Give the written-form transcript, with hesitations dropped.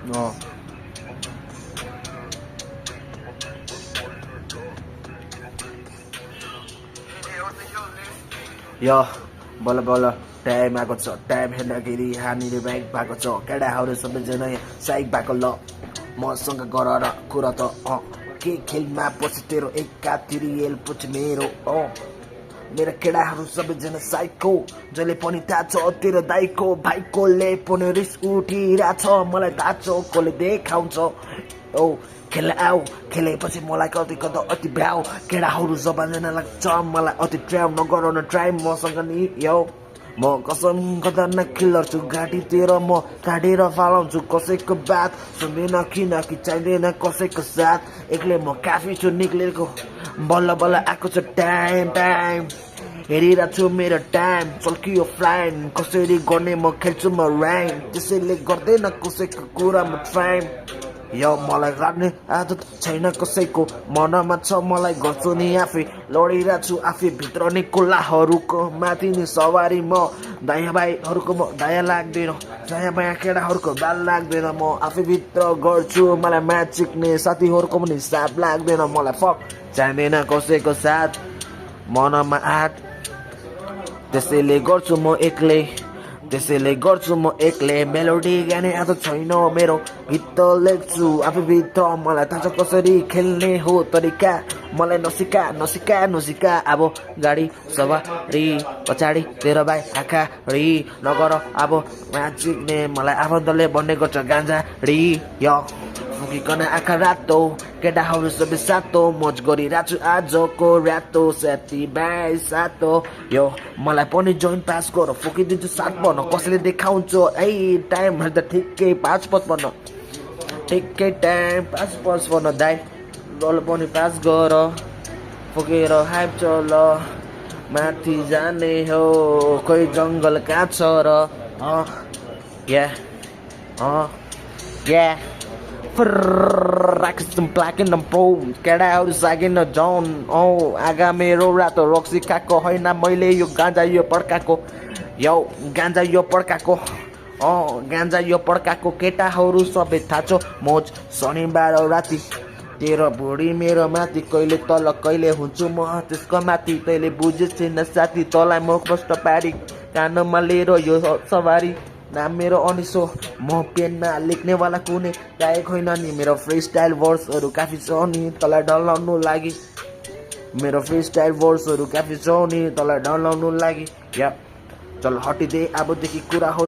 अँ यो बल्ल बल्ल टाइम आएको छ। टाइम हेर्दाखेरि यहाँनिर ब्याङ्क भएको छ। केटाहरू सबैजना साइक भएको ल मसँग गर र कुरा त के खेलमा पछि तेरो एकातिर पछि मेरो मेरा केटाहरू सबैजना साइको जसले पनि थाहा छ तेरो दाइको भाइकोले पनि रिस उठिरहेछ। मलाई थाहा छ कसले देखाउँछ। खेल आऊ खेलेपछि मलाई कति कता अति भ्याउ केटाहरू सबैजना लाग्छ मलाई अति ट्राउ नगराउन ट्राई मसँग नि यो म कसम खतरनाक किलर छु। घाँटीतिर म काटेर फालाउँछु कसैको बात सुन्दैन किनकि चाहिँदैन कसैको साथ एक्लै म काफी छु निक्लेको बल्ल बल्ल आएको छ टाइम टाइम हेरिरहेको छु मेरो टाइम चल्कियो फ्लाइम कसरी गर्ने म खेल्छु म ऱ्याङ त्यसैले गर्दैन कसैको कुरा म ट्राइम यो मलाई गर्ने आदत छैन कसैको मनमा छ मलाई गर्छु नि आफै लडिरहेको छु आफै भित्र नै कुल्लाहरूको माथि नि सवारी म दायाँ भाइहरूको म दायाँ लाग्दैन दायाँ बायाँ केटाहरूको बाल लाग्दैन म आफै भित्र गर्छु मलाई म्याच सिक्ने साथीहरूको पनि साथ लाग्दैन मलाई फक चाहिँदैन कसैको साथ मनमा आँट त्यसैले गर्छु म एक्लै मेलोडी गाने आदत छैन मेरो गीत लेख्छु आफै भित्र मलाई थाहा छ कसरी खेल्ने हो तरिका मलाई नसिका अब गाडी सवारी पछाडि तेरो भाइ आँखाडी नगर अब म्याच सिक्ने मलाई आफन्तले भन्ने गर्छ गान्जाडी यो फुकिकन आँखा रातो केटाहरू सबै सातो मज गरिरहेको छु आजको रातो साथी भाइ सातो यो मलाई पनि जोइन पास गर फुकिदिन्छु 7 भन कसैले देखाउँछ टाइम हेर्दा ठिकै 5:55 ठिकै टाइम 5:55 दाइ डल पनि पास गर फुकेर हाइप चल माथि जाने हो खोइ जङ्गल कहाँ छ र black in the bone केटाहरू सागिन जन आगा मेरो रातो रक्सी खाएको होइन मैले यो गाँजा यो पड्काएको केटाहरू सबै थाहा छ मोज शनिबार राति तेरो बुढी मेरो माथि कहिले तल कहिले हुन्छु म त्यसको माथि तैँले बुझेछैन साथी तँलाई म कष्ट पारी कानमा लिएर यो सवारी नाम मेरो अनिसो म पेनमा लेख्नेवाला कुनै गायक होइन नि मेरो फ्री स्टाइल वर्ड्सहरू काफी छ नि तँलाई डलाउनु लागि या चल हटिदे अबदेखि कुरा हो